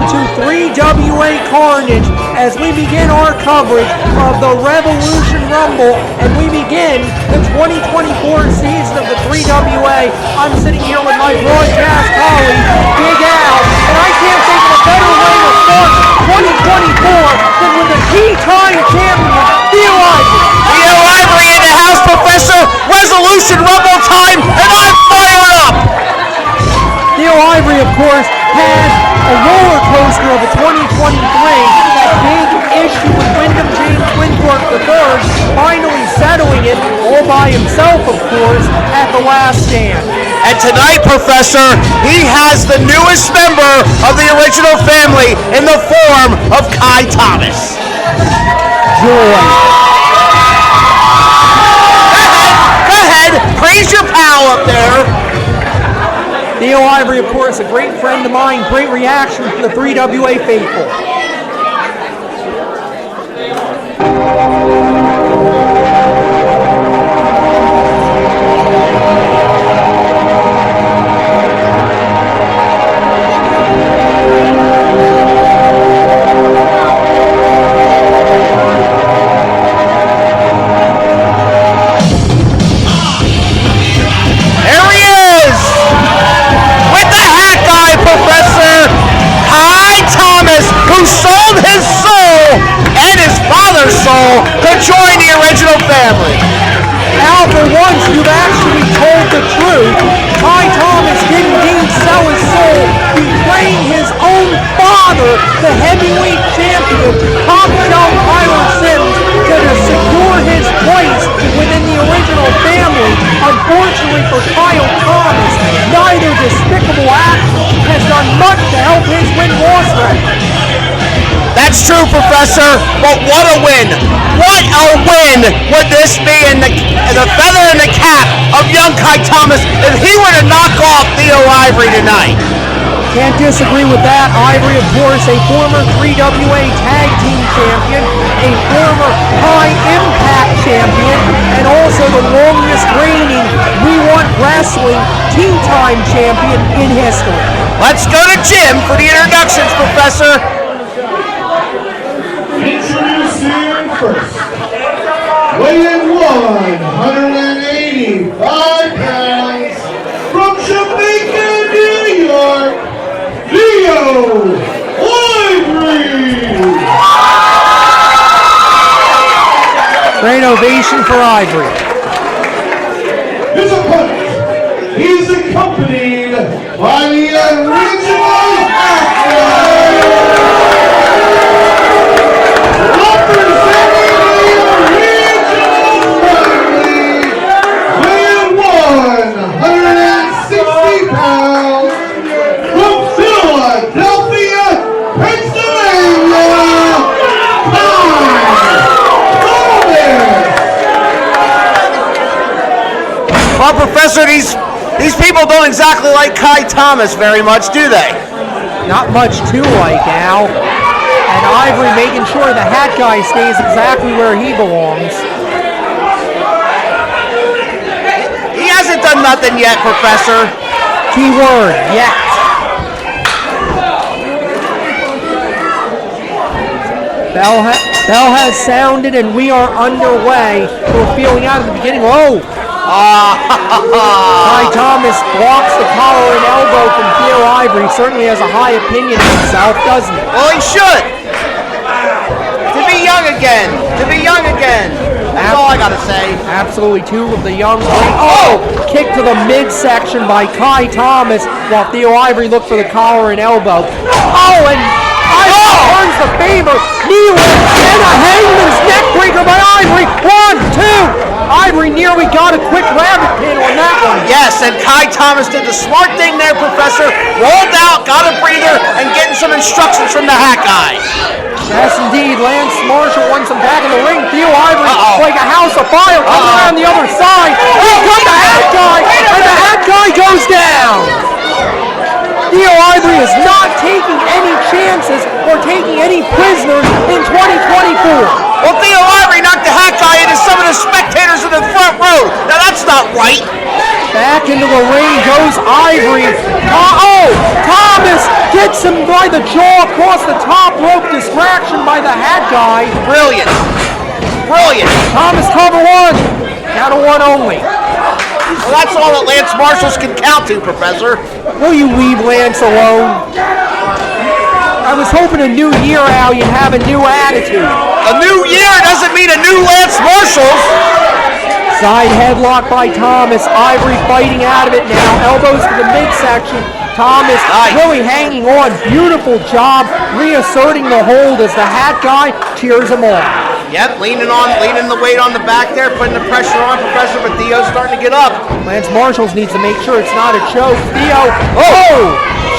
to 3WA Carnage as we begin our coverage of the Revolution Rumble, and we begin the 2024 season of the 3WA. I'm sitting here with my broadcast colleague, Big Al, and I can't think of a better way to start 2024 than with the key-time champion, Theo Ivory. Theo Ivory in the house, Professor. Resolution Rumble time, and I'm fired up. Theo Ivory, of course, had a roller coaster of a 2023, that big issue with Wyndham James Winthrop III, finally settling it all by himself, of course, at the last stand. And tonight, Professor, he has the newest member of the original family in the form of Kai Thomas. Joy. Go ahead, praise your pal up there. Theo Ivory, of course, a great friend of mine, great reaction from the 3WA faithful. Who sold his soul and his father's soul to join the original family. Al, for once, you've actually told the truth. Kai Thomas did indeed sell his soul, betraying his own father, the heavyweight champion, top shelf Tyler Sims, to secure his place within the original family. Unfortunately for Kyle Thomas, neither despicable act has done much to help his win-loss record. That's true, Professor, but what a win. What a win would this be in the feather in the cap of young Kai Thomas if he were to knock off Theo Ivory tonight. Can't disagree with that. Ivory, of course, a former 3WA Tag Team Champion, a former High Impact Champion, and also the longest reigning We Want Wrestling Tea Time Champion in history. Let's go to Jim for the introductions, Professor. Introducing first, weighing 185 pounds, from Jamaica, New York, Theo Ivory! Great ovation for Ivory. His opponent, he is accompanied by the original Outcast. Well, Professor, these people don't exactly like Kai Thomas very much, do they? Not much to like, Al. And Ivory making sure the hat guy stays exactly where he belongs. He hasn't done nothing yet, Professor. Keyword, yet. Bell has sounded and we are underway. We're feeling out at the beginning. Oh! Kai Thomas blocks the collar and elbow from Theo Ivory. Certainly has a high opinion of himself, doesn't he? Well, he should. To be young again. To be young again. That's all I gotta say. Absolutely, two of the young. Oh! Kick to the midsection by Kai Thomas while Theo Ivory looked for the collar and elbow. Oh, and Ivory turns the favor. Knee lift and a hangman's neck breaker by Ivory. 1, 2. Ivory nearly got a quick rabbit pin on that one. Yes, and Kai Thomas did the smart thing there, Professor. Rolled out, got a breather, and getting some instructions from the hat guy. Yes, indeed. Lance Marshall wants him back in the ring. Theo Ivory, like a house of fire, coming around the other side. Here comes the hat guy, and the hat guy goes down. Theo Ivory is not taking any chances or taking any prisoners in 2024. Well, Theo Ivory knocked the hat guy into some of the spectators in the front row. Now, that's not right. Back into the ring goes Ivory. Oh, Kai Thomas gets him by the jaw across the top rope. Distraction by the hat guy. Brilliant. Brilliant. Thomas cover one. Count of one only. Well, that's all that Lance Marshals can count to, Professor. Will you leave Lance alone? I was hoping a new year, Al, you'd have a new attitude. A new year doesn't mean a new Lance Marshals. Side headlock by Thomas. Ivory fighting out of it now. Elbows to the midsection. Thomas really hanging on. Beautiful job reasserting the hold as the hat guy cheers him on. Yep, leaning the weight on the back there, putting the pressure on Professor, but Theo's starting to get up. Lance Marshals needs to make sure it's not a choke. Theo,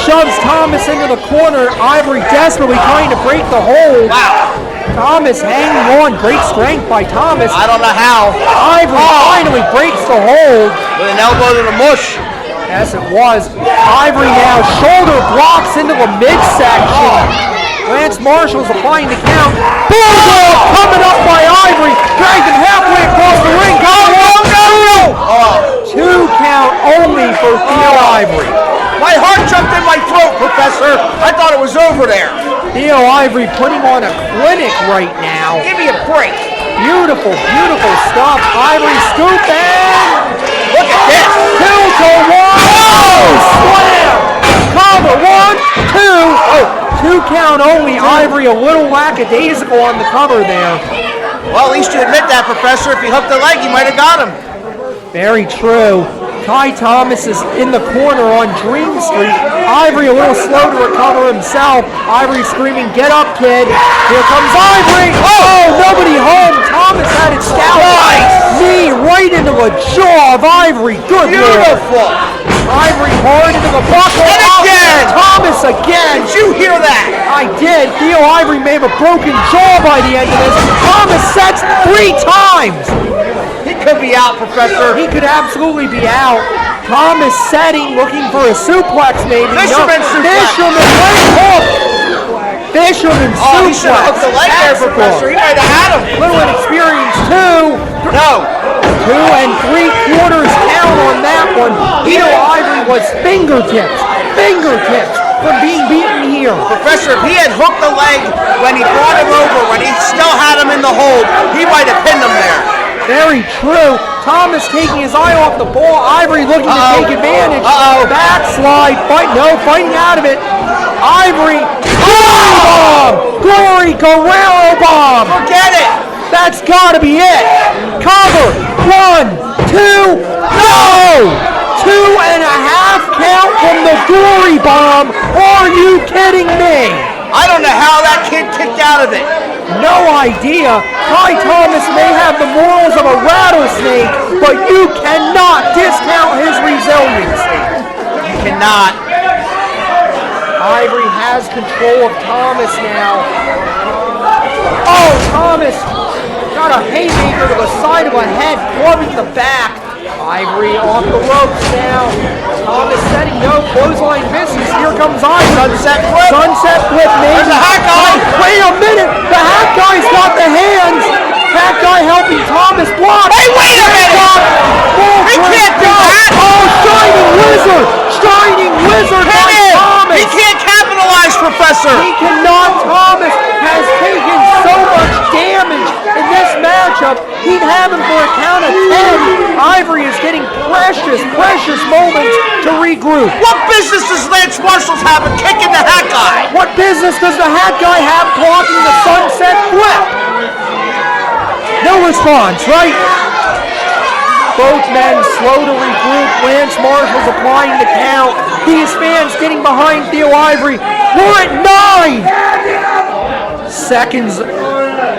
shoves Thomas into the corner. Ivory desperately trying to break the hold. Wow. Thomas hanging on. Great strength by Thomas. I don't know how. Ivory finally breaks the hold. With an elbow to the mush. Yes, it was. Ivory now shoulder blocks into the midsection. Lance Marshall's applying the count. Bulldog coming up by Ivory. Dragged him halfway across the ring. Two count only for Theo Ivory. My heart jumped in my throat, Professor. I thought it was over there. Theo Ivory putting on a clinic right now. Give me a break. Beautiful, beautiful stuff. Ivory scooping. Look at this. 2 to 1. Slam. Cover. 1, 2. 2 count only. Ivory a little lackadaisical on the cover there. Well, at least you admit that, Professor. If he hooked the leg, you might have got him. Very true. Ty Thomas is in the corner on Dream Street. Ivory a little slow to recover himself. Ivory screaming, "Get up, kid." Here comes Ivory. Oh, nobody home. Thomas had it scouted. Knee right into the jaw of Ivory. Good Beautiful. Lord. Ivory hard into the buckle. And again. Thomas again. Did you hear that? I did. Theo Ivory may have a broken jaw by the end of this. Thomas sets 3 times. He could be out, Professor. He could absolutely be out. Thomas setting, looking for a suplex maybe. Fisherman suplex. Fisherman leg hook. Fisherman suplex. Oh, he should have hooked the leg there, Professor. He might have had him. Little inexperienced. 2. No. 2 3/4 count on that one. Theo Ivory was fingertips from being beaten here. Professor, if he had hooked the leg when he brought him over, when he still had him in the hold, he might have pinned him there. Very true. Thomas taking his eye off the ball. Ivory looking to take advantage. Backslide. Fighting out of it. Ivory. Glory bomb. Glory Guerrero bomb. Forget it. That's got to be it. Cover. 1, 2. No. 2.5 count from the Glory bomb. Are you kidding me? I don't know how that kid kicked out of it. No idea. Ty Thomas may have the morals of a rattlesnake, but you cannot discount his resiliency. You cannot. Ivory has control of Thomas now. Oh, Thomas got a haymaker to the side of the head, clubbing the back. Ivory off the ropes now. Thomas setting no clothesline misses. Here comes Ivory. Sunset flip. Sunset flip maybe. There's a hat guy. Wait a minute. The hat guy's got the hands. Hat guy helping Thomas block. Hey, wait a minute. He can't do that. Oh, Shining Wizard. Shining Wizard by Thomas. He can't capitalize, Professor. He cannot. Thomas has taken so much damage in this matchup. He'd have him for a count of 10. Ivory is getting precious moments to regroup. What business does Lance Marshals have in kicking the hat guy? What business does the hat guy have blocking the sunset flip? No response, right? Both men slow to regroup. Lance Marshall's applying the count. These fans getting behind Theo Ivory. We're at 9 seconds.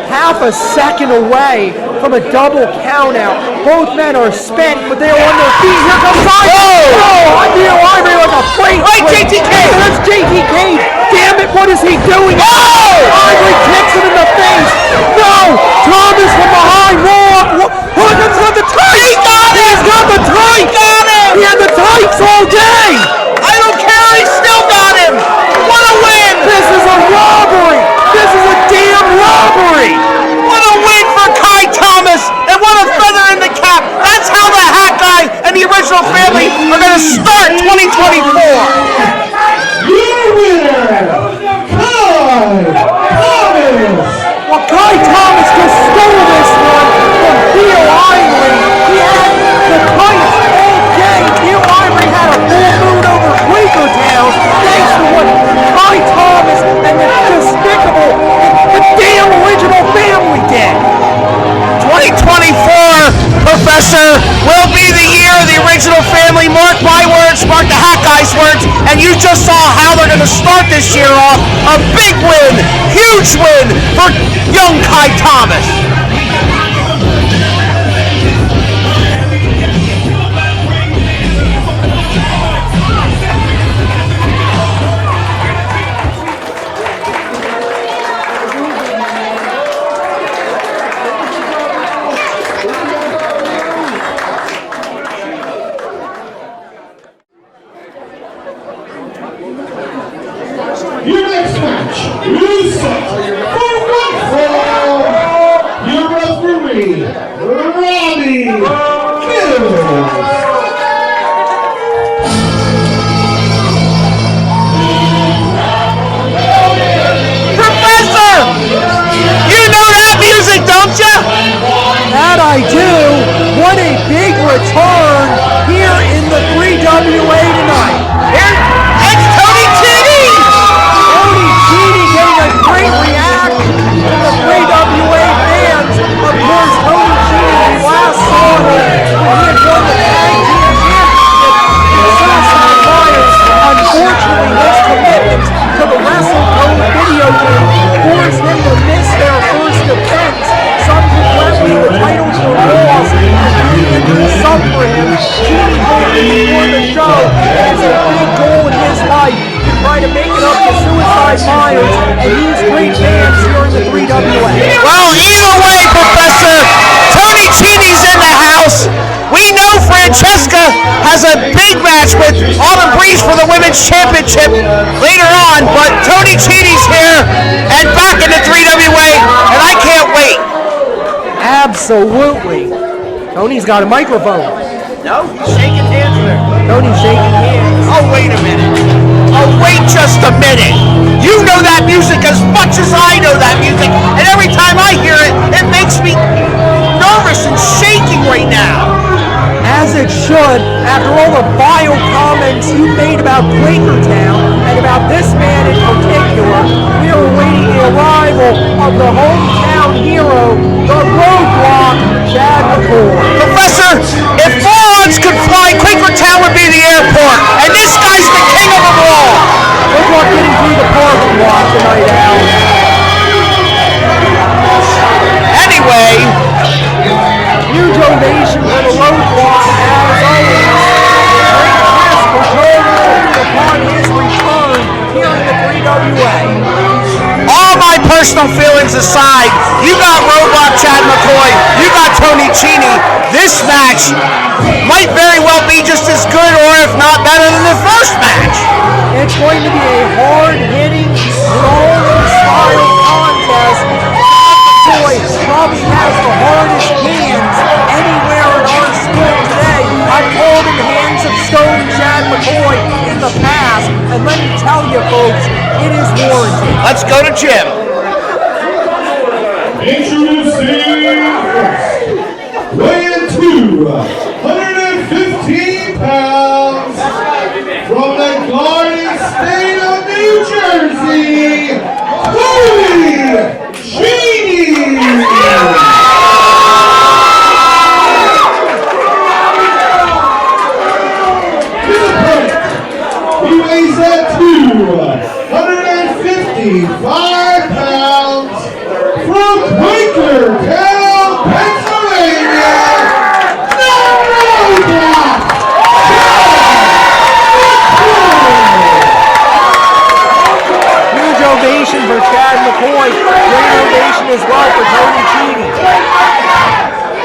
Half a second away from a double count out. Both men are spent, but they are on their feet. Here comes Ivory. Oh, Theo Ivory like a freight train. JTK. That's JTK. Damn it, what is he doing? Oh! Ivory kicks him in the face. No! Thomas from behind. Look, it's got the tights. He got it. He's got the tights. He got him. He had the tights all day. I don't care. He still got him. What a win. This is a robbery. This is a damn robbery. What a win for Ty Thomas, and what a feather in the cap. That's how the hat guy and the original family are going to start 2024. Ty Thomas just stole this one from Theo Ivory. He had the tights all day. Theo Ivory had a full moon over Quakertown thanks to what Ty Thomas and the despicable, the damn original family did. 2024, Professor, will be the year of the original family. Mark my words, mark the Hat Guy's words, and you just saw how they're going to start this year off. A big win, huge win for young Ty Thomas. Your next match is set for one fall. Your referee, Robbie Mills. Professor, you know that music, don't you? That I do. What a big return here in the 3WA tonight. Here, it's Tony Chini. Tony Chini getting a great reaction from the 3WA fans. Of course, Tony Chini, we last saw him when he had won the tag team championship in Suicide Fires. Unfortunately, his commitment to the WrestleCode video game forced him to miss their first defense. Subsequently, the titles were lost and the sub for him. Chini told me before the show it is a big goal in his life to try to make it up to Suicide Myers and use great fans here in the 3WA. Well, either way, Professor, Tony Chini's in the house. We know Francesca has a big match with Autumn Breeze for the Women's Championship later on, but Tony Chini's here and back in the 3WA, and I can't wait. Absolutely. Tony's got a microphone. No, he's shaking hands there. Tony's shaking hands. Oh, wait a minute. Oh, wait just a minute. You know that music as much as I know that music, and every time I hear it, it makes me nervous and shaking right now. As it should, after all the vile comments you made about Quakertown and about this man in particular. We are awaiting the arrival of the hometown hero, the Roadblock, Chad McCoy. Professor, if morons could fly, Quakertown would be the airport, and this guy's the king of them all. Good luck getting through the parking lot tonight, Al. Anyway, new donation for the Roadblock, as always. Great guest for Joe upon his return here in the 3WA. all my personal feelings aside, you got Roadblock Chad McCoy, you got Tony Chini. This match might very well be just as good, or if not better than the first match. It's going to be a hard-hitting, brawl-style contest. McCoy probably has the hardest hands anywhere in our sport today. I've called him Hands of Stone Chad McCoy in the past, and let me tell you folks, it is warranted. Let's go to Jim. Introducing first, weighing 215 pounds, from the Garden State of New Jersey, Tony Chini. His opponent, he weighs at 255 pounds, from Quakertown, Pennsylvania, the Roadblock. Huge ovation for Chad McCoy. Great ovation as well for Tony Chini.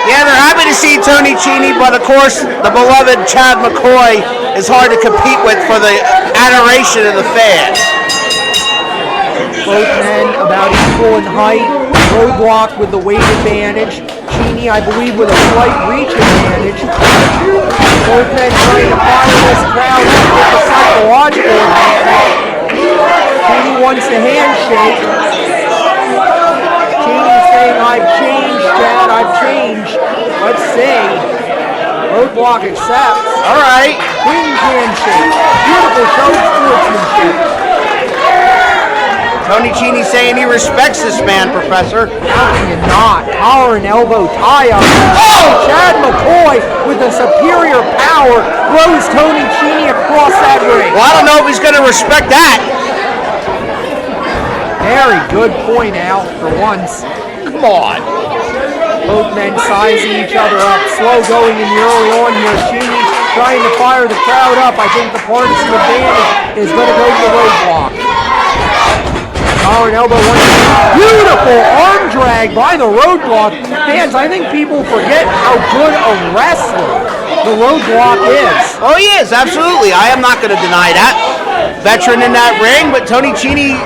Yeah, they're happy to see Tony Chini, but of course, the beloved Chad McCoy is hard to compete with for the adoration of the fans. Both men about equal in height. Roadblock with the weight advantage. Chini, I believe, with a slight reach advantage. Both men trying to fire this crowd with the psychological advantage. Chini wants the handshake. Chini's saying, I've changed, Chad, I've changed. Let's see. Roadblock accepts. All right. Queen's handshake. Beautiful show of sportsmanship. Tony Chini saying he respects this man, Professor. How can you not? Collar and elbow tie-up. Oh! Chad McCoy with the superior power throws Tony Chini across that ring. Well, I don't know if he's going to respect that. Very good point, Al, for once. Come on. Both men sizing each other up. Slow going in the early on here. Chini trying to fire the crowd up. I think the partisan advantage is going to go to the Roadblock. Collar and elbow. Beautiful arm drag by the Roadblock. Fans, I think people forget how good a wrestler the Roadblock is. Oh, he is, absolutely. I am not going to deny that. Veteran in that ring, but Tony Chini,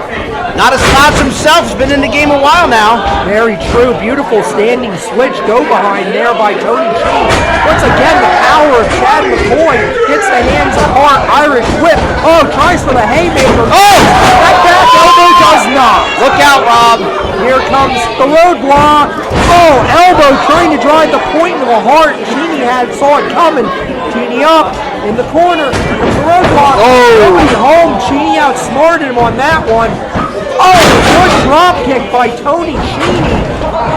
not a slouch himself, has been in the game a while now. Very true. Beautiful standing switch. Go behind there by Tony Chini. Once again, the power of Chad McCoy gets the hands apart. Irish whip. Oh, tries for the haymaker. Oh! That back elbow does not. Look out, Rob. Here comes the Roadblock. Oh, elbow trying to drive the point into the heart. Chini saw it coming. Chini up in the corner. Here comes the Roadblock. Oh! Home. Chini outsmarted him on that one. Oh, good drop kick by Tony Chini.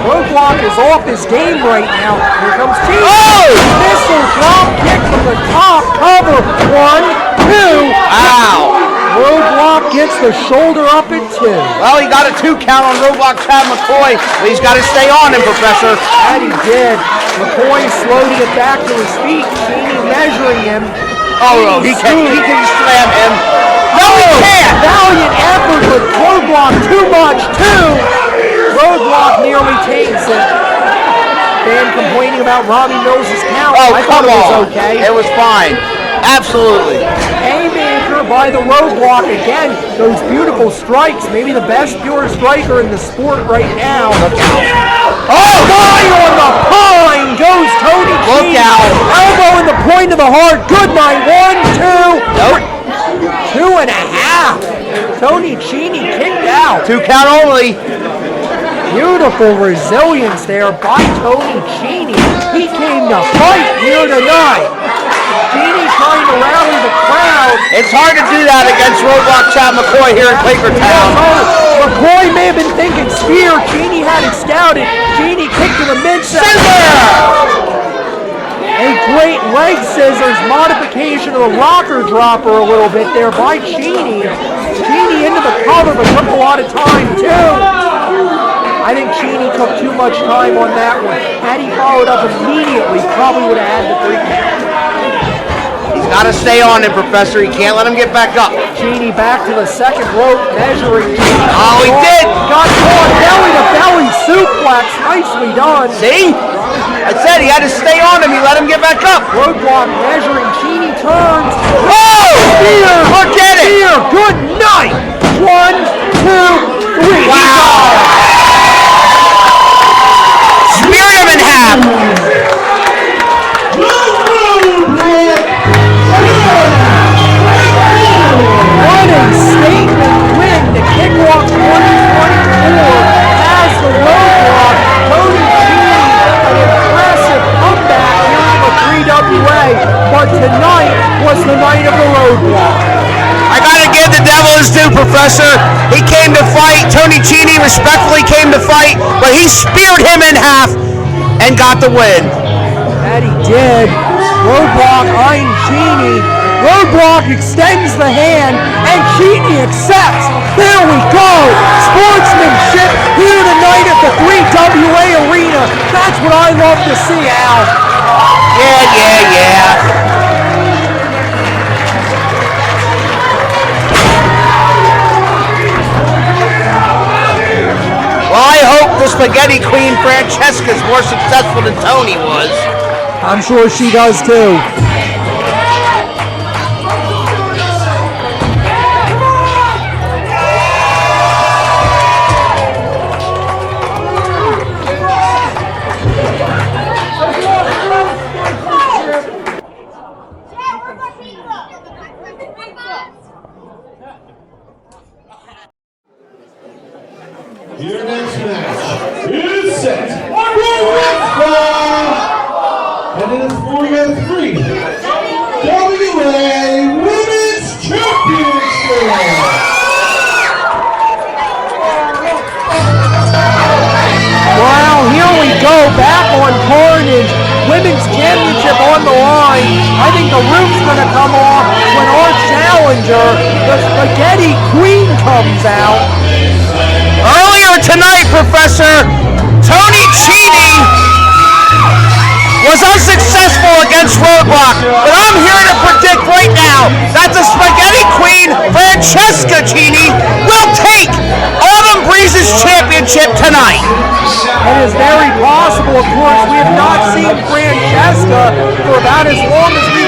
Roadblock is off his game right now. Here comes Chini. Oh! Missile drop kick from the top cover. 1, 2. Ow. Roadblock gets the shoulder up at 2. Well, he got a 2 count on Roadblock Chad McCoy, but he's got to stay on him, Professor. And he did. McCoy slow to get back to his feet. Chini measuring him. Oh, he can slam him. No, he can't. Valiant effort, but Roadblock too much, too. Roadblock nearly takes it. Fan complaining about Robbie Mills' count. Oh, I thought it was okay. It was fine. Absolutely. Haymaker by the Roadblock again. Those beautiful strikes. Maybe the best pure striker in the sport right now. Look out. Oh, right on the pine goes Tony Chini. Look out. Elbow in the point of the heart. Good night. 1, 2. Nope. 2.5. Tony Chini kicked out. 2 count only. Beautiful resilience there by Tony Chini. He came to fight here tonight. Chini trying to rally the crowd. It's hard to do that against Roadblock Chad McCoy here in Quakertown. McCoy may have been thinking spear. Chini had it scouted. Chini kicked to the midsection. A great leg scissors modification of the rocker dropper a little bit there by Chini. Chini into the cover, but took a lot of time too. I think Chini took too much time on that one. Had he followed up immediately, probably would have had the 3 count. He's got to stay on him, Professor. He can't let him get back up. Chini back to the second rope, measuring. Oh, he did. Got caught belly to belly suplex. Nicely done. See? I said he had to stay on him. He let him get back up. Roadblock measuring. Chini turns. Oh! Spear. Look at it. Spear. Good night. 1, 2, 3. Wow. Speared him in half. What a statement win to kick off 2024 as the Roadblock. Tony Chini, an impressive comeback here in the 3WA, but tonight was the night of the Roadblock. I gotta give the devil his due, Professor. He came to fight. Tony Chini respectfully came to fight, but he speared him in half and got the win. That he did. Roadblock eyeing Chini. Roadblock extends the hand, and Chini accepts. There we go. Sportsmanship here tonight at the 3WA Arena. That's what I love to see, Al. Yeah. Well, I hope the Spaghetti Queen Francesca is more successful than Tony was. I'm sure she does too. Your next match is women's championship on the line. I think the roof's going to come off when our challenger, the Spaghetti Queen, comes out. Earlier tonight, Professor, Tony Chini was unsuccessful against Roadblock, but I'm here to predict right now that the Spaghetti Queen, Francesca Chini, will take Autumn Breeze's championship tonight. It is very possible, of course. We have not seen Francesca for about as long as we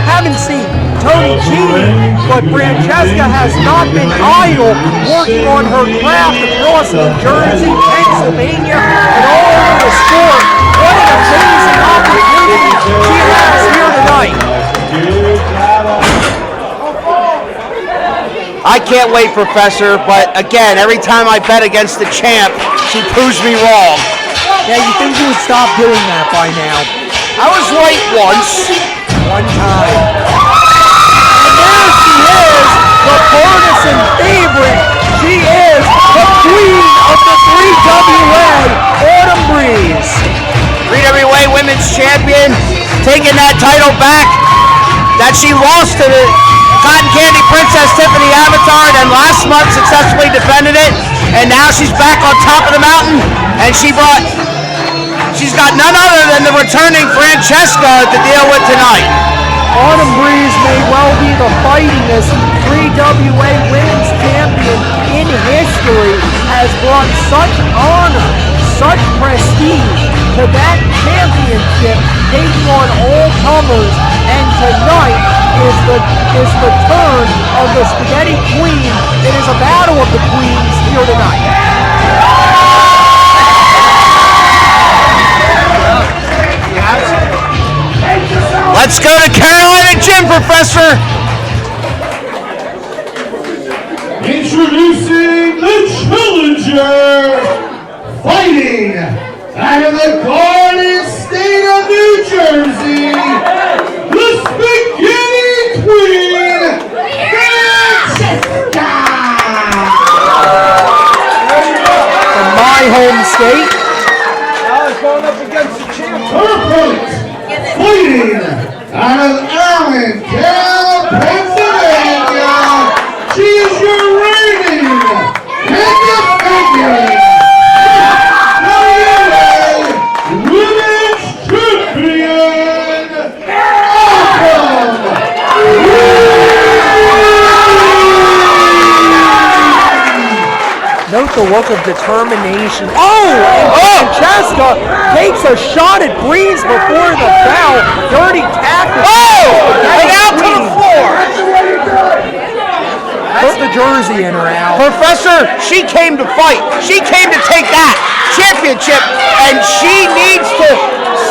haven't seen Tony Chini, but Francesca has not been idle working on her craft across New Jersey, Pennsylvania, and all over the sport. What an amazing opportunity she has here tonight. I can't wait, Professor, but again, every time I bet against the champ, she proves me wrong. Yeah, you think you would stop doing that by now. I was right once. One time. And there she is, the partisan favorite. She is the queen of the 3WA, Autumn Breeze. 3WA Women's Champion, taking that title back that she lost to the Cotton Candy Princess Tiffany Avatar, and then last month successfully defended it, and now she's back on top of the mountain, and she's got none other than the returning Francesca to deal with tonight. Autumn Breeze may well be the fightingest 3WA Women's Champion in history, has brought such honor, such prestige to that championship, taking on all comers, and tonight is the turn of the Spaghetti Queen. It is a battle of the queens here tonight. Let's go to Carolina Gym, Professor. Introducing the challenger, fighting out of the Garden State of New Jersey, the Spaghetti Queen, Francesca. From my home state. Now he's going up against the champ. Her opponent, fighting out of Allentown, Pennsylvania, she is your reigning and defending Women's Champion, Anton. Note the look of determination. Francesca takes a shot at Breeze before the bell. Dirty tactic. And out to the floor. Put the jersey in her, Al. Professor, she came to fight. She came to take that championship, and she needs to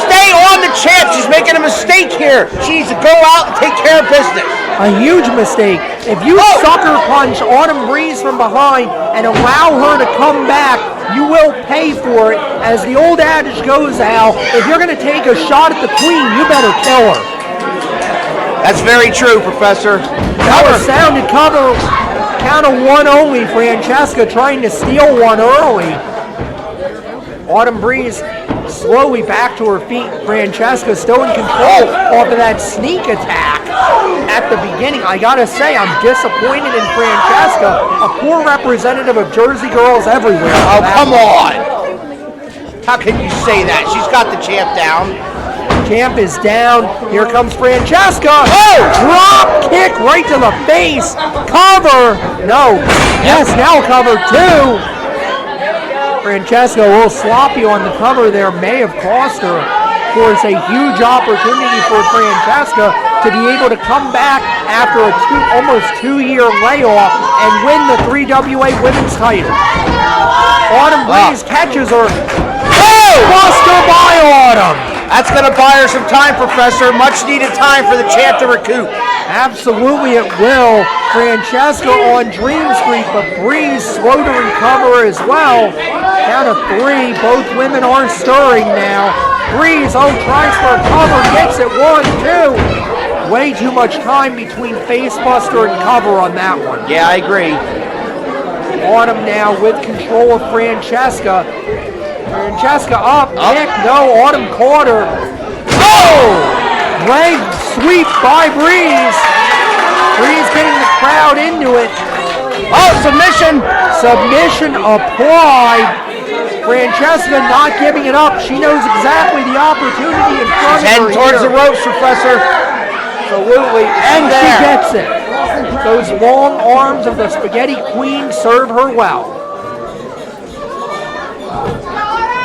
stay on the champ. She's making a mistake here. She needs to go out and take care of business. A huge mistake. If you sucker punch Autumn Breeze from behind and allow her to come back, you will pay for it. As the old adage goes, Al, if you're going to take a shot at the queen, you better kill her. That's very true, Professor. That was sounded cover. Count of one only. Francesca trying to steal one early. Autumn Breeze slowly back to her feet. Francesca still in control off of that sneak attack at the beginning. I gotta say, I'm disappointed in Francesca, a poor representative of Jersey girls everywhere. Oh, come on. How can you say that? She's got the champ down. Champ is down. Here comes Francesca. Drop kick right to the face. Cover. No. Yes, now cover two. Francesca a little sloppy on the cover there. May have cost her. Of course, a huge opportunity for Francesca to be able to come back after a almost 2-year layoff and win the 3WA Women's title. Autumn Breeze catches her. Buster by Autumn. That's going to buy her some time, Professor. Much needed time for the champ to recoup. Absolutely it will. Francesca on Dream Street, but Breeze slow to recover as well. Down to 3. Both women are stirring now. Breeze, tries for a cover, gets it 1, 2. Way too much time between facebuster and cover on that one. Yeah, I agree. Autumn now with control of Francesca. Francesca up, kick, no, Autumn caught her. Leg sweep by Breeze. Breeze getting the crowd into it. Oh, submission. Submission applied. Francesca not giving it up. She knows exactly the opportunity in front of her. Heading towards the ropes, Professor. Absolutely. And she gets it. Those long arms of the Spaghetti Queen serve her well.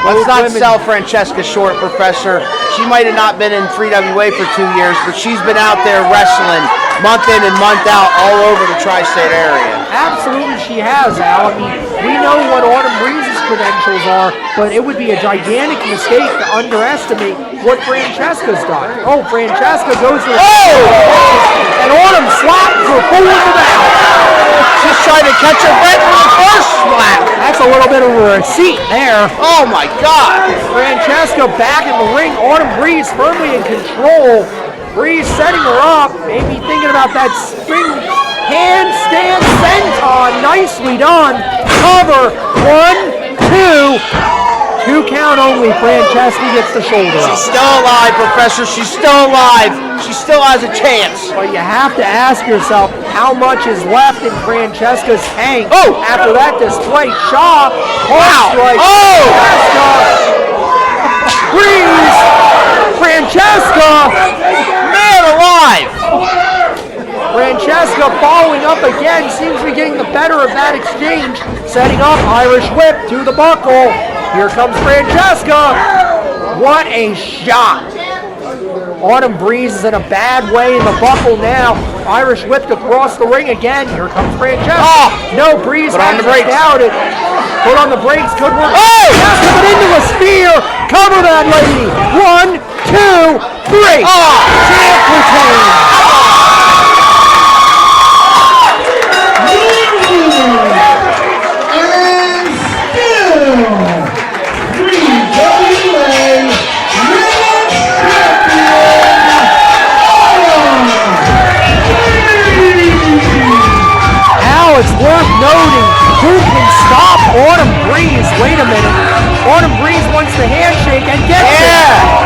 Let's not sell Francesca short, Professor. She might have not been in 3WA for 2 years, but she's been out there wrestling month in and month out all over the tri-state area. Absolutely she has, Al. I mean, we know what Autumn Breeze's credentials are, but it would be a gigantic mistake to underestimate what Francesca's done. Oh, Francesca goes to the... And Autumn slaps her full of the mouth. She's trying to catch her breath for the first slap. That's a little bit of a receipt there. Oh my God. Francesca back in the ring. Autumn Breeze firmly in control. Breeze setting her up. Maybe thinking about that spring handstand senton. Nicely done. Cover. 1, 2. 2 count only. Francesca gets the shoulder up. She's still alive, Professor. She's still alive. She still has a chance. But you have to ask yourself how much is left in Francesca's tank. After that display. Shaw. Strike. Francesca. Breeze. Francesca. Man alive. Francesca following up again. Seems to be getting the better of that exchange. Setting up Irish whip to the buckle. Here comes Francesca. What a shot. Autumn Breeze is in a bad way in the buckle now. Irish whipped across the ring again. Here comes Francesca. No, Breeze has doubted. Put on the brakes. Good work. Francesca, but into a spear. Cover that lady. 1, 2, 3. Champ retained. It's worth noting who can stop Autumn Breeze. Wait a minute. Autumn Breeze wants the handshake and gets it.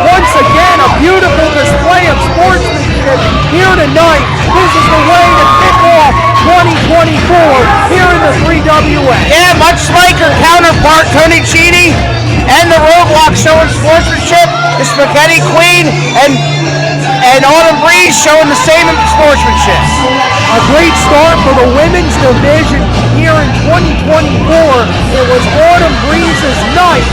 Once again, a beautiful display of sportsmanship here tonight. This is the way to kick off 2024 here in the 3WA. Yeah, much like her counterpart, Tony Chini, and the Roadblock showing sportsmanship, the Spaghetti Queen, and Autumn Breeze showing the same sportsmanship. A great start for the women's division here in 2024. It was Autumn Breeze's night,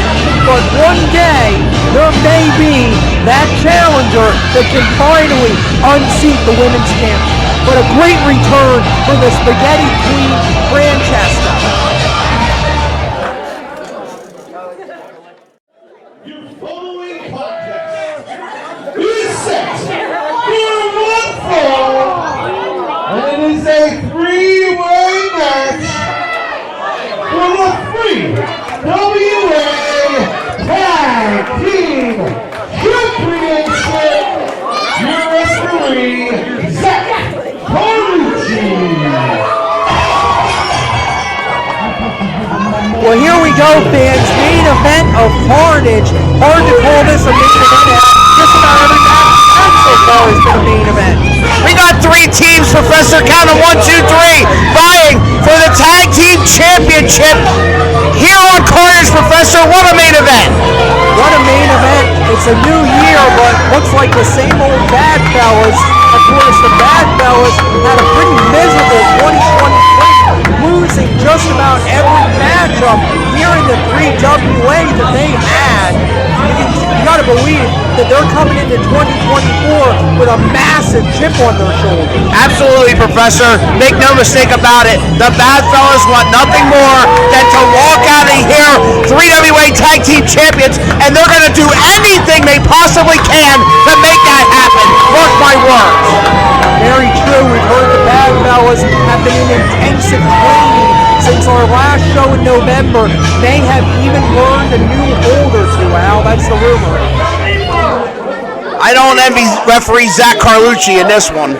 but one day there may be that challenger that can finally unseat the women's champion. But a great return for the Spaghetti Queen, Francesca. Your following contest is set for 1 fall. And it is a 3-way match for the 3WA Tag Team Championship. Your referee, Zach Carnage. Well, here we go, fans. Main event of Carnage. Hard to call this a main event. Just about every match so far has been a main event. We got 3 teams, Professor. Count them 1, 2, 3, vying for the Tag Team Championship here on Carnage, Professor. What a main event! What a main event. It's a new year, but looks like the same old bad fellas. Of course, the bad fellas had a pretty miserable 2023, losing just about every matchup here in the 3WA that they had. You gotta believe that they're coming into 2024 with a massive chip on their shoulder. Absolutely, Professor. Make no mistake about it. The bad fellas want nothing more than to walk out of here 3WA Tag Team Champions, and they're going to do anything they possibly can to make that happen. Mark my words. Very true. We've heard the bad fellas have been in intensive training since our last show in November. They have even learned a new hold or two, Al. That's the rumor. I don't envy referee Zach Carlucci in this one.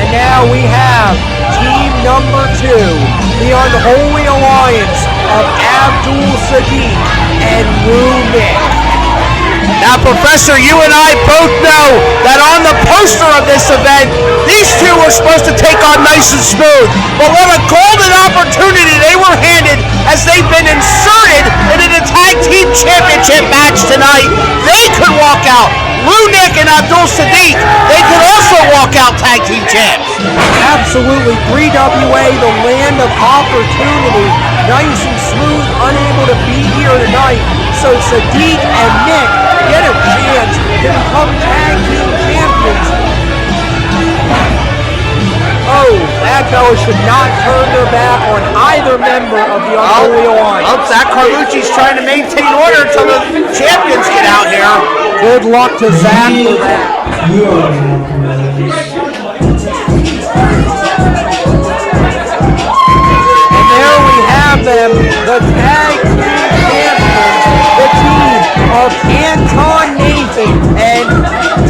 And now we have team number 2, the Unholy Alliance, of Abdul, Siddique, and Nick. Now, Professor, you and I both know that on the poster of this event, these two were supposed to take on Nice and Smooth. But what a golden opportunity they were handed as they've been inserted into the Tag Team Championship match tonight. They could walk out. Nick and Abdul Siddique, they could also walk out Tag Team Champs. Absolutely. 3WA, the land of opportunity. Nice and Smooth, unable to be here tonight. So Siddique and Nick get a chance to become Tag Team Champions. Oh, that fella should not turn their back on either member of the Unholy Alliance. Oh, Zach Carlucci's trying to maintain order until the champions get out here. Good luck to Zach for that. And there we have them, the Tag Team Champions, the team of Anton, Nathan, and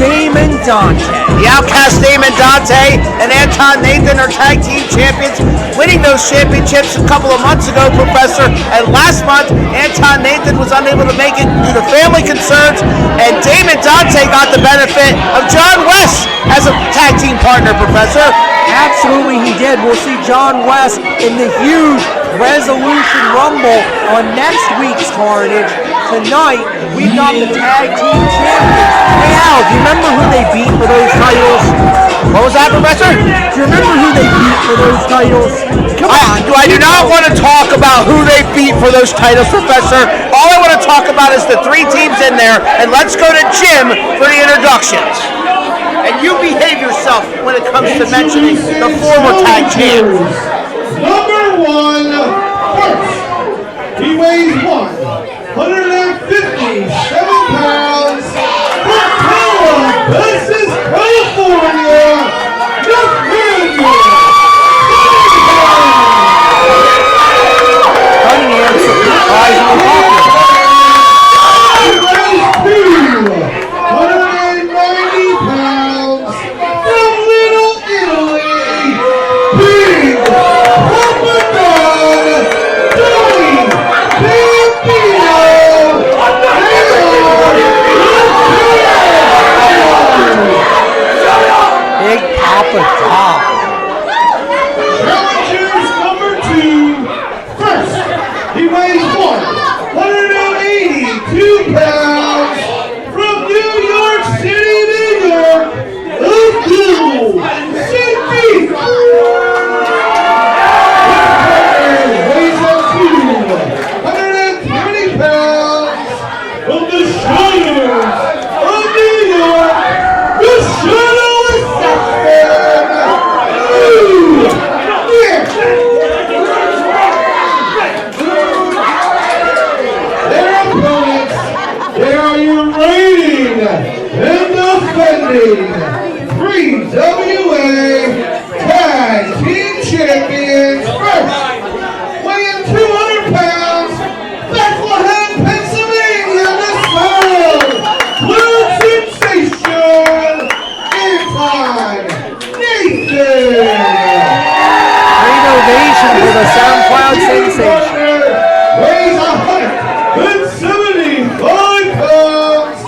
Damon, Dante. The Outcast, Damon, Dante, and Anton, Nathan are Tag Team Champions, winning those championships a couple of months ago, Professor. And last month, Anton, Nathan was unable to make it due to family concerns, and Damon, Dante got the benefit of John West as a tag team partner, Professor. Absolutely, he did. We'll see John West in the huge Resolution Rumble on next week's Carnage. Tonight, we've got the Tag Team Champions. Hey, Al, do you remember who they beat for those titles? What was that, Professor? Do you remember who they beat for those titles? Come on. I do not want to talk about who they beat for those titles, Professor. All I want to talk about is the three teams in there, and let's go to Jim for the introductions. And you behave yourself when it comes to mentioning the former tag champs. Number one, first, he weighs 157 pounds, from Calabasas, California, Nathaniel. Cunningham surprisingly popular. He weighs 290 pounds, from Little Italy, Big Poppa, Donny, Bambino. Big Poppa Dog. Challengers number two. First, he weighs 182 pounds, from New York City, New York, Abdul, Siddique. Weighs up to 120 pounds, from the shoulders of New York, the Shadow Assassin. Their opponents, they are your reigning and defending 3WA Tag Team Champions. First, weighing 200 pounds, Bethlehem, Pennsylvania, this world, Blue Sensation, Anton, Nathan. Great ovation for the SoundCloud sensation. Weighs 175 pounds,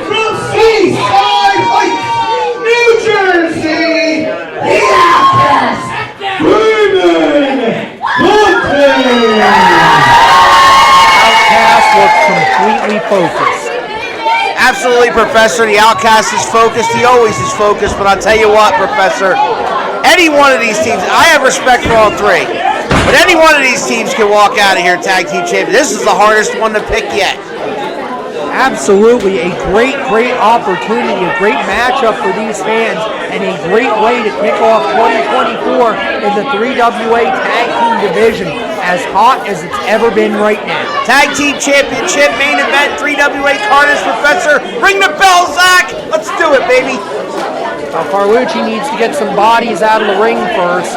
from Seaside Heights, New Jersey, the Outcast, Damon, Dante. Outcast looks completely focused. Absolutely, Professor. The Outcast is focused. He always is focused. But I'll tell you what, Professor, any one of these teams, I have respect for all three, but any one of these teams can walk out of here tag team champion. This is the hardest one to pick yet. Absolutely, a great opportunity, a great matchup for these fans, and a great way to kick off 2024 in the 3WA Tag Team Division, as hot as it's ever been right now. Tag Team Championship, main event, 3WA Carnage, Professor. Ring the bell, Zach. Let's do it, baby. Now, Carlucci needs to get some bodies out of the ring first.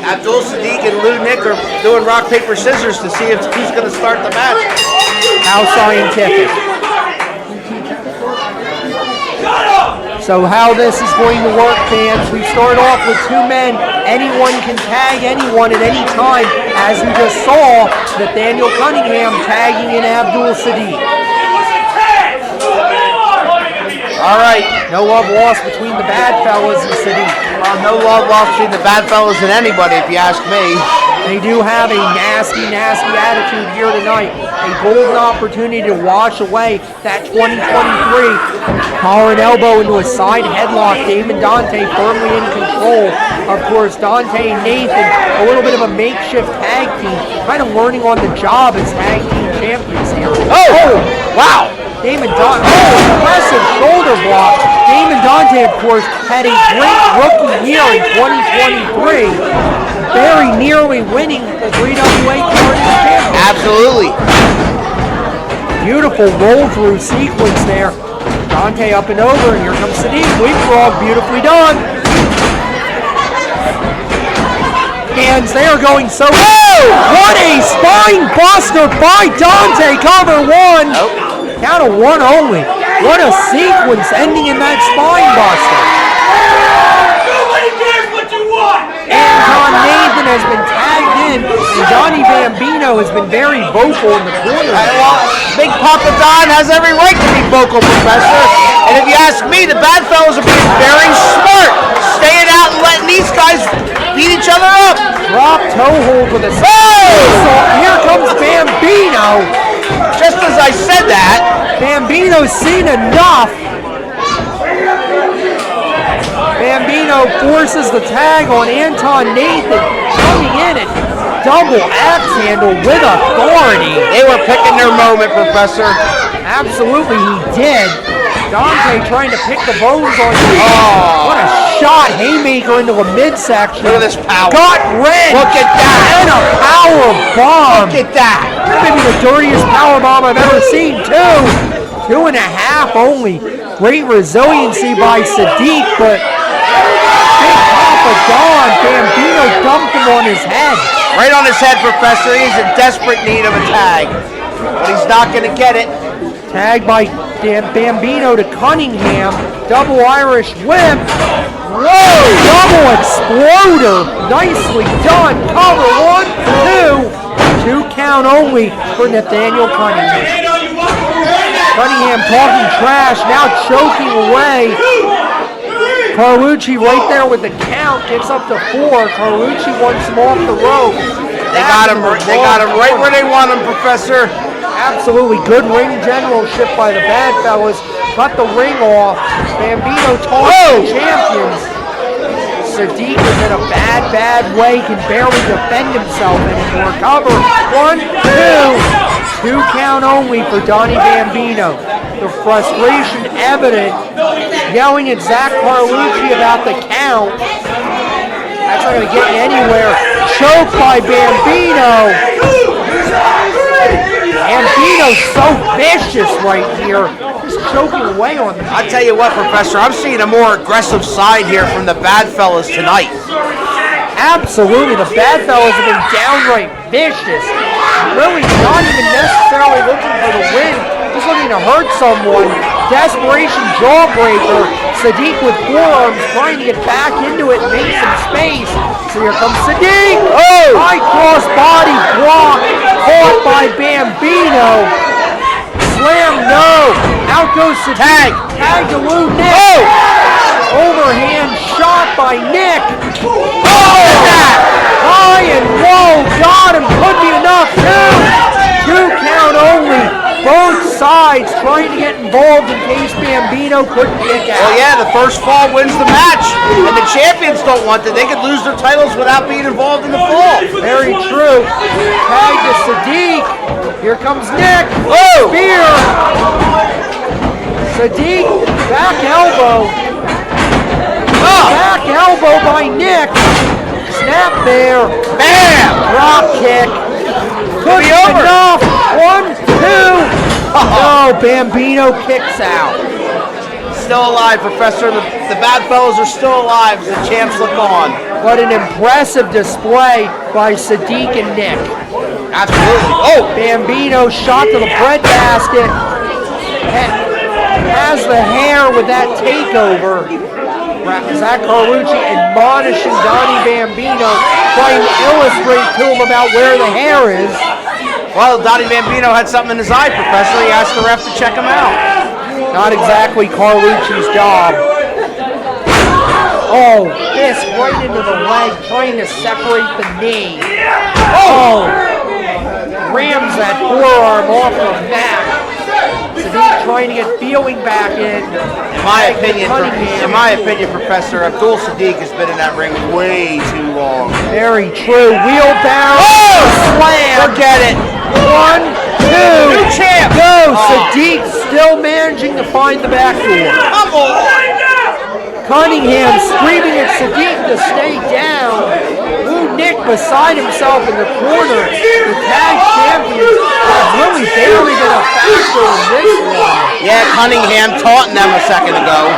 Abdul, Siddique, and Nick are doing rock, paper, scissors to see who's going to start the match. How scientific. So how this is going to work, fans, we start off with two men anyone can tag anyone at any time, as we just saw Nathaniel Cunningham tagging in Abdul Siddique. All right. No love lost between the bad fellas and Siddique. No love lost between the bad fellas and anybody, if you ask me. They do have a nasty, nasty attitude here tonight. A golden opportunity to wash away that 2023. Collar and elbow into a side headlock. Damon Dante firmly in control. Of course, Dante and Nathan, a little bit of a makeshift tag team, kind of learning on the job as tag team champions here. Oh! Wow! Damon Dante, impressive shoulder block. Damon Dante, of course, had a great rookie year in 2023, very nearly winning the 3WA Carnage Championship. Absolutely. Beautiful roll-through sequence there. Dante up and over, and here comes Siddique. Leapfrog, beautifully done. Hands there going so. Oh! What a spine buster by Dante. Cover one. Nope. Count of one only. What a sequence ending in that spine buster. Nobody cares what you want! Anton Nathan has been tagged in, and Donny Bambino has been very vocal in the corner. Big Poppa Don has every right to be vocal, Professor. And if you ask me, the bad fellas are being very smart, staying out and letting these guys beat each other up. Drop toe hold with a Here comes Bambino. Just as I said that, Bambino's seen enough. Bambino forces the tag on Anton Nathan, coming in at double axe handle with authority. they were picking their moment, Professor. Absolutely, he did. Dante trying to pick the bones on you. Oh, what a shot. Haymaker into the midsection. Look at this power. Gut wrench. Look at that. And a power bomb. Look at that. Maybe the dirtiest power bomb I've ever seen, too. 2.5 only. Great resiliency by Siddique, but big Poppa Don. Bambino dumped him on his head. Right on his head, Professor. He's in desperate need of a tag. But he's not going to get it. Tagged by Bambino to Cunningham. Double Irish whip. Whoa! Double exploder. Nicely done. Cover 1, 2. 2 count only for Nathaniel Cunningham. Cunningham talking trash. Now choking away. Carlucci right there with the count. Gets up to 4. Carlucci wants him off the rope. They got him right where they want him, Professor. Absolutely good ring generalship by the bad fellas. Cut the ring off. Bambino tossed the champions. Siddique is in a bad way. Can barely defend himself anymore. Cover. 1, 2. 2 count only for Donny Bambino. The frustration evident. Yelling at Zach Carlucci about the count. That's not going to get you anywhere. Choked by Bambino. Bambino's so vicious right here. Just choking away on them. I'll tell you what, Professor, I'm seeing a more aggressive side here from the bad fellas tonight. Absolutely, the bad fellas have been downright vicious. Really not even necessarily looking for the win, just looking to hurt someone. Desperation jawbreaker. Siddique with forearms trying to get back into it and make some space. So here comes Siddique. Oh! High cross body block. Caught by Bambino. Slam, no. Out goes Siddique. Tag to Lou Nick. Oh! Overhand shot by Nick. Oh! High and low. Got him. Could be enough. 2 count only. Both sides trying to get involved in case Bambino couldn't kick out. Well, yeah, the first fall wins the match, and the champions don't want that. They could lose their titles without being involved in the fall. Very true. Tag to Siddique. Here comes Nick. Oh! Spear. Siddique, back elbow. Back elbow by Nick. Snap there. Bam! Drop kick. Could be enough. 1, 2. No, Bambino kicks out. Still alive, Professor. The bad fellas are still alive as the champs look on. What an impressive display by Siddique and Nick. Absolutely. Oh! Bambino shot to the breadbasket. Has the hair with that takeover. Zach Carlucci admonishing Donny Bambino, trying to illustrate to him about where the hair is. Well, Donny Bambino had something in his eye, Professor. He asked the ref to check him out. Not exactly Carlucci's job. Oh, fist right into the leg, trying to separate the knee. Oh, rams that forearm off the mat. Siddique trying to get feeling back in. In my opinion, Professor, Abdul Siddique has been in that ring way too long. Very true. Wheelbarrow. Slam. Forget it. 1, 2. New champ. Go. Siddique still managing to find the back door. Come on. Cunningham screaming at Siddique to stay down. Nick beside himself in the corner. The tag champions have really barely been a factor in this one. Yeah, Cunningham taunting them a second ago.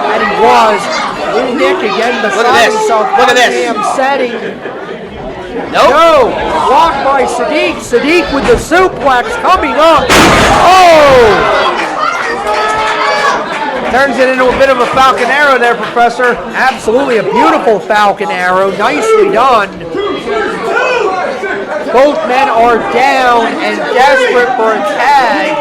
And he was. Nick again beside himself. Look at this. Cunningham setting. Nope. No. Blocked by Siddique. Siddique with the suplex coming up. Oh! Turns it into a bit of a falcon arrow there, Professor. Absolutely a beautiful falcon arrow. Nicely done. Both men are down and desperate for a tag.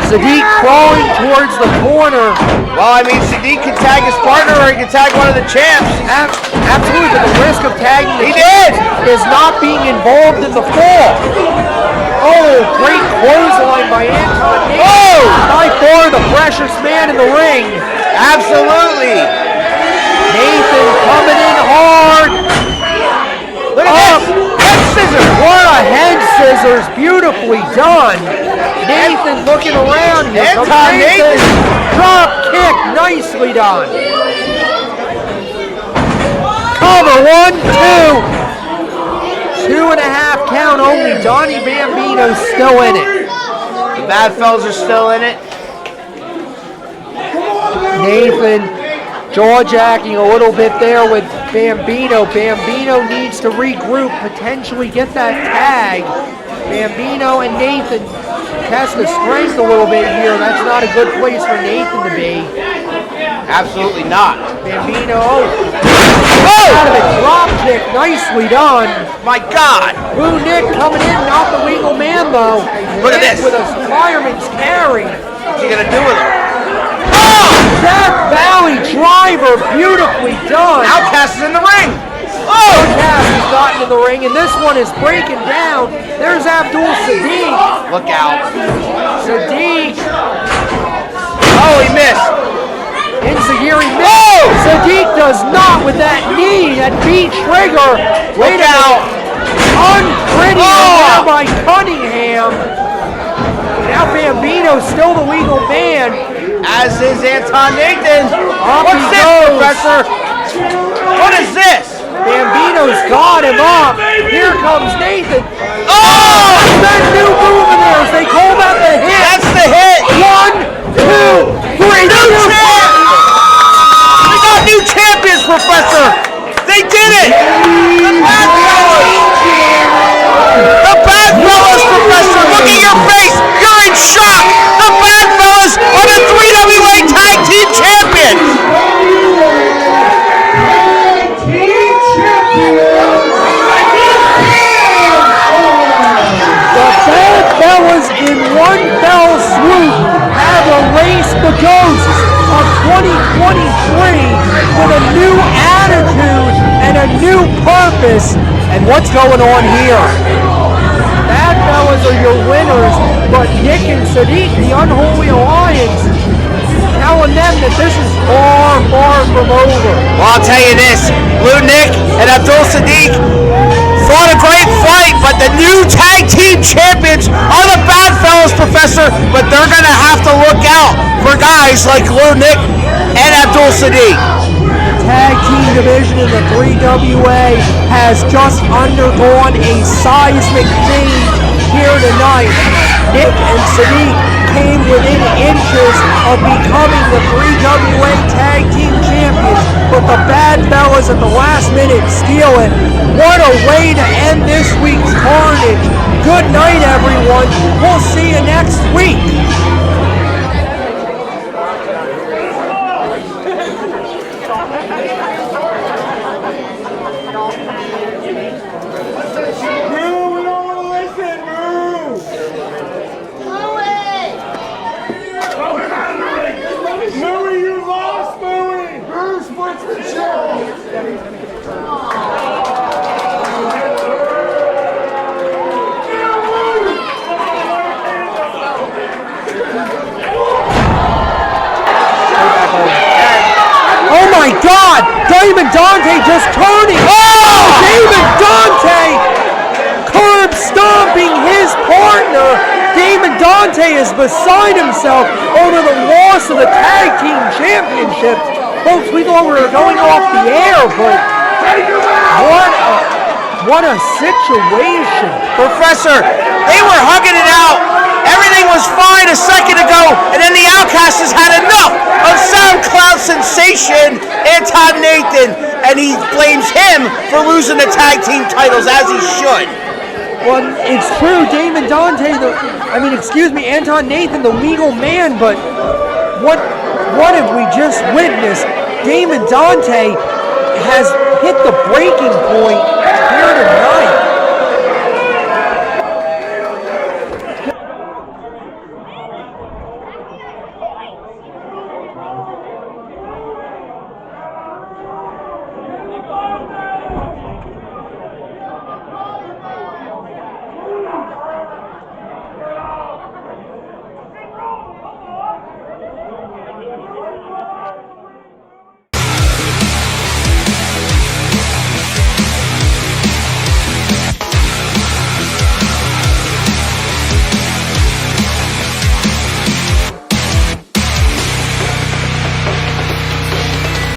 Siddique crawling towards the corner. Well, I mean, Siddique can tag his partner or he can tag one of the champs. Absolutely, but the risk of tagging the champ is not being involved in the fall. Oh, great clothesline by Anton. Oh! By far the freshest man in the ring. Absolutely. Nathan coming in hard. Look at this. Head scissors. What a head scissors. Beautifully done. Nathan looking around. Here comes Nathan. Drop kick. Nicely done. Cover. 1, 2. 2.5 count only. Donny Bambino's still in it. The bad fellas are still in it. Nathan jaw-jacking a little bit there with Bambino. Bambino needs to regroup, potentially get that tag. Bambino and Nathan test the strength a little bit here. That's not a good place for Nathan to be. Absolutely not. Bambino, out of it, drop kick, nicely done. My God. Blue Nick coming in, not the legal man though. Look at this. With a fireman's carry. What's he gonna do with him? Oh! Death Valley driver, beautifully done. Outcast is in the ring. Oh! Outcast has gotten in the ring, and this one is breaking down. There's Abdul Siddique. Look out. Siddique. Oh, he missed. Enziguri missed. Oh! Siddique does not with that knee, that B trigger. Look out. Unpretty now by Cunningham. Now Bambino's still the legal man. As is Anton Nathan. What's this, Professor? What is this? Bambino's got him up. Here comes Nathan. Oh! That new move in there as they call that the hit. That's the hit. 1, 2, 3. New champ! We got new champions, Professor. They did it. The bad fellas. The bad fellas, Professor. Look at your face. You're in shock. The bad fellas are the 3WA Tag Team Champions. The bad fellas in one fell swoop have erased the ghosts of 2023 with a new attitude and a new purpose. And what's going on here? Bad fellas are your winners, but Nick and Siddique, the unholy alliance, telling them that this is far, far from over. Well, I'll tell you this, Blue Nick and Abdul Siddique fought a great fight, but the new tag team champions are the bad fellas, Professor, but they're going to have to look out for guys like Blue Nick and Abdul Siddique. The tag team division in the 3WA has just undergone a seismic change here tonight. Nick and Siddique came within inches of becoming the 3WA Tag Team Champions, but the bad fellas at the last minute steal it. What a way to end this week's Carnage. Good night, everyone. We'll see you next week. Damon Dante just turning. Oh! Damon Dante curb stomping his partner. Damon Dante is beside himself over the loss of the tag team championships. Folks, we thought we were going off the air, but what a situation. Professor, they were hugging it out. Everything was fine a second ago, and then the Outcast has had enough of SoundCloud sensation Anton Nathan, and he blames him for losing the tag team titles, as he should. Well, it's true, Damon Dante, Anton Nathan, the legal man, but what have we just witnessed? Damon Dante has hit the breaking point here